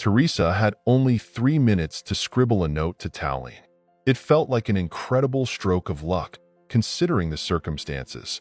Teresa had only 3 minutes to scribble a note to Tallien. It felt like an incredible stroke of luck, considering the circumstances.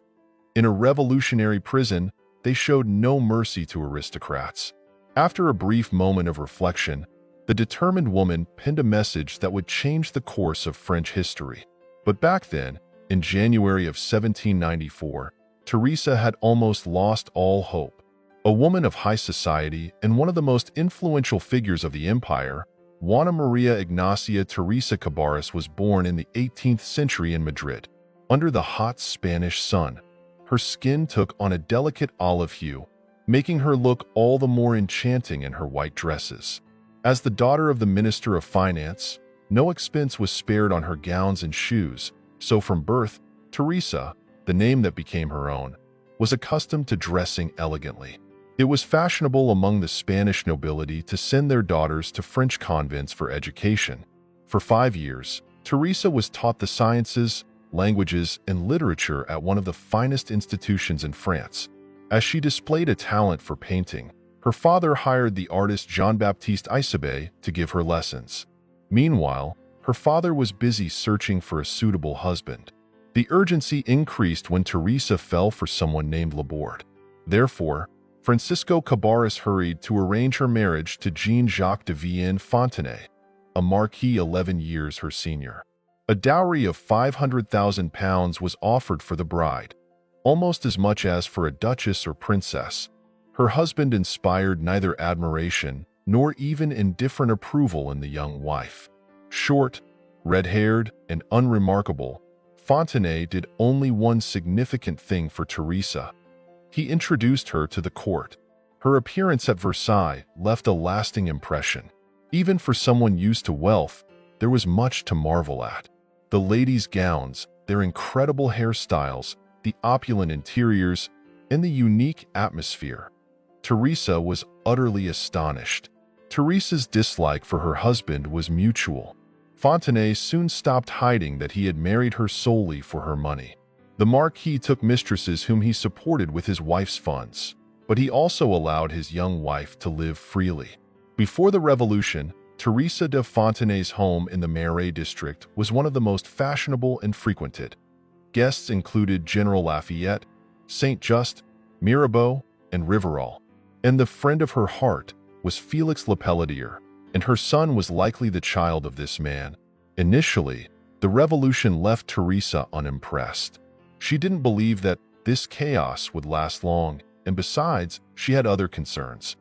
In a revolutionary prison, they showed no mercy to aristocrats. After a brief moment of reflection, the determined woman penned a message that would change the course of French history. But back then, in January of 1794, Teresa had almost lost all hope. A woman of high society and one of the most influential figures of the empire, Juana Maria Ignacia Teresa Cabarrus was born in the 18th century in Madrid. Under the hot Spanish sun, her skin took on a delicate olive hue, making her look all the more enchanting in her white dresses. As the daughter of the Minister of Finance, no expense was spared on her gowns and shoes, so from birth, Teresa, the name that became her own, was accustomed to dressing elegantly. It was fashionable among the Spanish nobility to send their daughters to French convents for education. For 5 years, Teresa was taught the sciences, languages, and literature at one of the finest institutions in France. As she displayed a talent for painting, her father hired the artist Jean-Baptiste Isabey to give her lessons. Meanwhile, her father was busy searching for a suitable husband. The urgency increased when Teresa fell for someone named Laborde. Therefore, Francisco Cabarrus hurried to arrange her marriage to Jean-Jacques de Vienne-Fontenay, a marquis 11 years her senior. A dowry of £500,000 was offered for the bride, almost as much as for a duchess or princess. Her husband inspired neither admiration nor even indifferent approval in the young wife. Short, red-haired, and unremarkable, Fontenay did only one significant thing for Teresa. He introduced her to the court. Her appearance at Versailles left a lasting impression. Even for someone used to wealth, there was much to marvel at. The ladies' gowns, their incredible hairstyles, the opulent interiors, and the unique atmosphere. Teresa was utterly astonished. Teresa's dislike for her husband was mutual. Fontenay soon stopped hiding that he had married her solely for her money. The Marquis took mistresses whom he supported with his wife's funds, but he also allowed his young wife to live freely. Before the Revolution, Teresa de Fontenay's home in the Marais district was one of the most fashionable and frequented. Guests included General Lafayette, Saint-Just, Mirabeau, and Rivarol. And the friend of her heart was Félix Lepelletier, and her son was likely the child of this man. Initially, the revolution left Teresa unimpressed. She didn't believe that this chaos would last long, and besides, she had other concerns.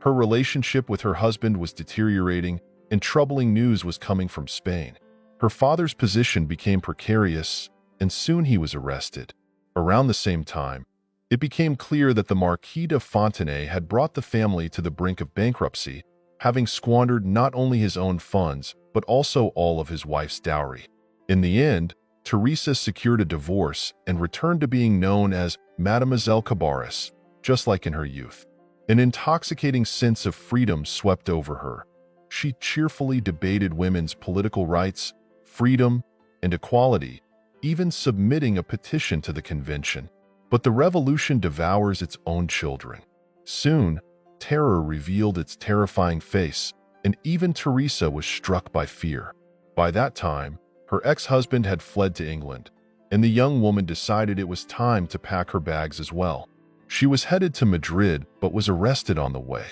Her relationship with her husband was deteriorating, and troubling news was coming from Spain. Her father's position became precarious, and soon he was arrested. Around the same time, it became clear that the Marquis de Fontenay had brought the family to the brink of bankruptcy, having squandered not only his own funds, but also all of his wife's dowry. In the end, Teresa secured a divorce and returned to being known as Mademoiselle Cabarrus, just like in her youth. An intoxicating sense of freedom swept over her. She cheerfully debated women's political rights, freedom, and equality, even submitting a petition to the convention. But the revolution devours its own children. Soon, terror revealed its terrifying face, and even Teresa was struck by fear. By that time, her ex-husband had fled to England, and the young woman decided it was time to pack her bags as well. She was headed to Madrid but was arrested on the way.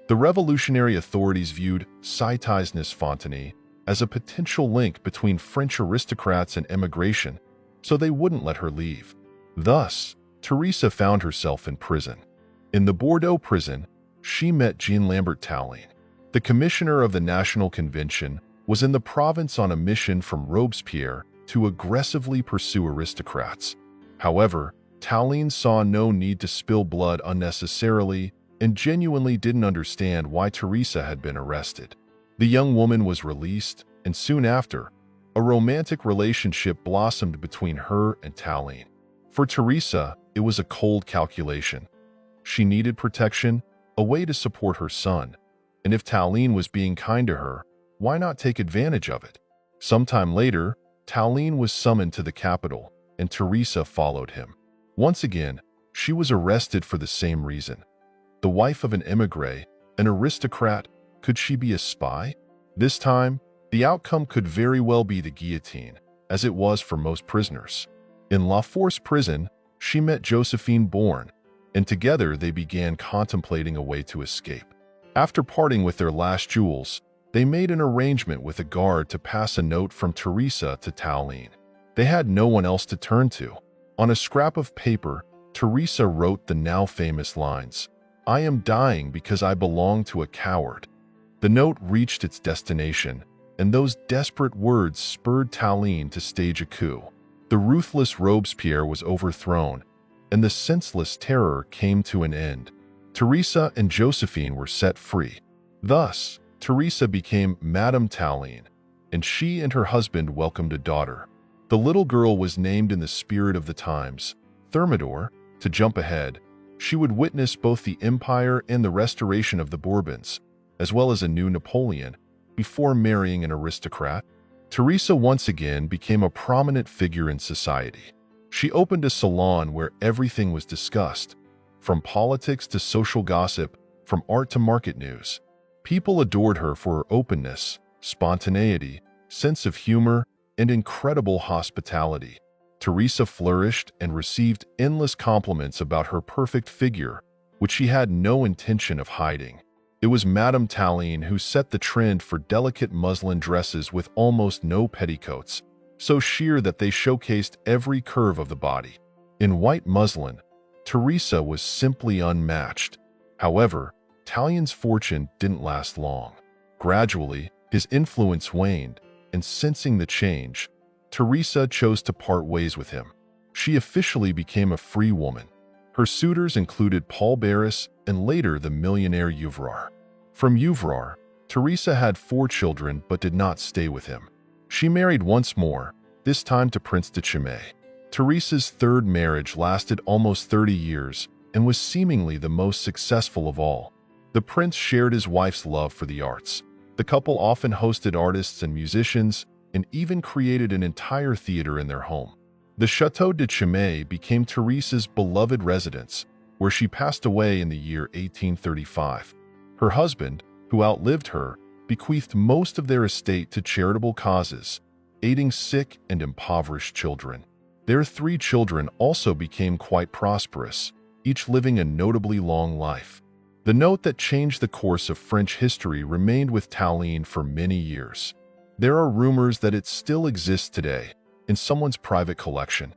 The revolutionary authorities viewed Citizeness Fontenay as a potential link between French aristocrats and emigration, so they wouldn't let her leave. Thus, Teresa found herself in prison. In the Bordeaux prison, she met Jean-Lambert Tallien. The commissioner of the National Convention was in the province on a mission from Robespierre to aggressively pursue aristocrats. However, Tallien saw no need to spill blood unnecessarily and genuinely didn't understand why Teresa had been arrested. The young woman was released, and soon after, a romantic relationship blossomed between her and Tallien. For Teresa, it was a cold calculation. She needed protection, a way to support her son, and if Tallien was being kind to her, why not take advantage of it? Sometime later, Tallien was summoned to the capital, and Teresa followed him. Once again, she was arrested for the same reason. The wife of an émigré, an aristocrat, Could she be a spy? This time, the outcome could very well be the guillotine, as it was for most prisoners. In La Force prison, she met Josephine Bourne, and together they began contemplating a way to escape. After parting with their last jewels, they made an arrangement with a guard to pass a note from Teresa to Tallien. They had no one else to turn to. On a scrap of paper, Teresa wrote the now famous lines, "I am dying because I belong to a coward." The note reached its destination, and those desperate words spurred Tallien to stage a coup. The ruthless Robespierre was overthrown, and the senseless terror came to an end. Teresa and Josephine were set free. Thus, Teresa became Madame Tallien, and she and her husband welcomed a daughter. The little girl was named in the spirit of the times, Thermidor. To jump ahead, she would witness both the Empire and the restoration of the Bourbons, as well as a new Napoleon, before marrying an aristocrat. Teresa once again became a prominent figure in society. She opened a salon where everything was discussed, from politics to social gossip, from art to market news. People adored her for her openness, spontaneity, sense of humor, and incredible hospitality. Teresa flourished and received endless compliments about her perfect figure, which she had no intention of hiding. It was Madame Tallien who set the trend for delicate muslin dresses with almost no petticoats, so sheer that they showcased every curve of the body. In white muslin, Teresa was simply unmatched. However, Tallien's fortune didn't last long. Gradually, his influence waned, and sensing the change, Teresa chose to part ways with him. She officially became a free woman. Her suitors included Paul Barras and later the millionaire Uvrard. From Uvrard, Teresa had 4 children but did not stay with him. She married once more, this time to Prince de Chimay. Teresa's third marriage lasted almost 30 years and was seemingly the most successful of all. The prince shared his wife's love for the arts. The couple often hosted artists and musicians and even created an entire theater in their home. The Château de Chimay became Teresa's beloved residence, where she passed away in the year 1835. Her husband, who outlived her, bequeathed most of their estate to charitable causes, aiding sick and impoverished children. Their 3 children also became quite prosperous, each living a notably long life. The note that changed the course of French history remained with Tallien for many years. There are rumors that it still exists today, in someone's private collection.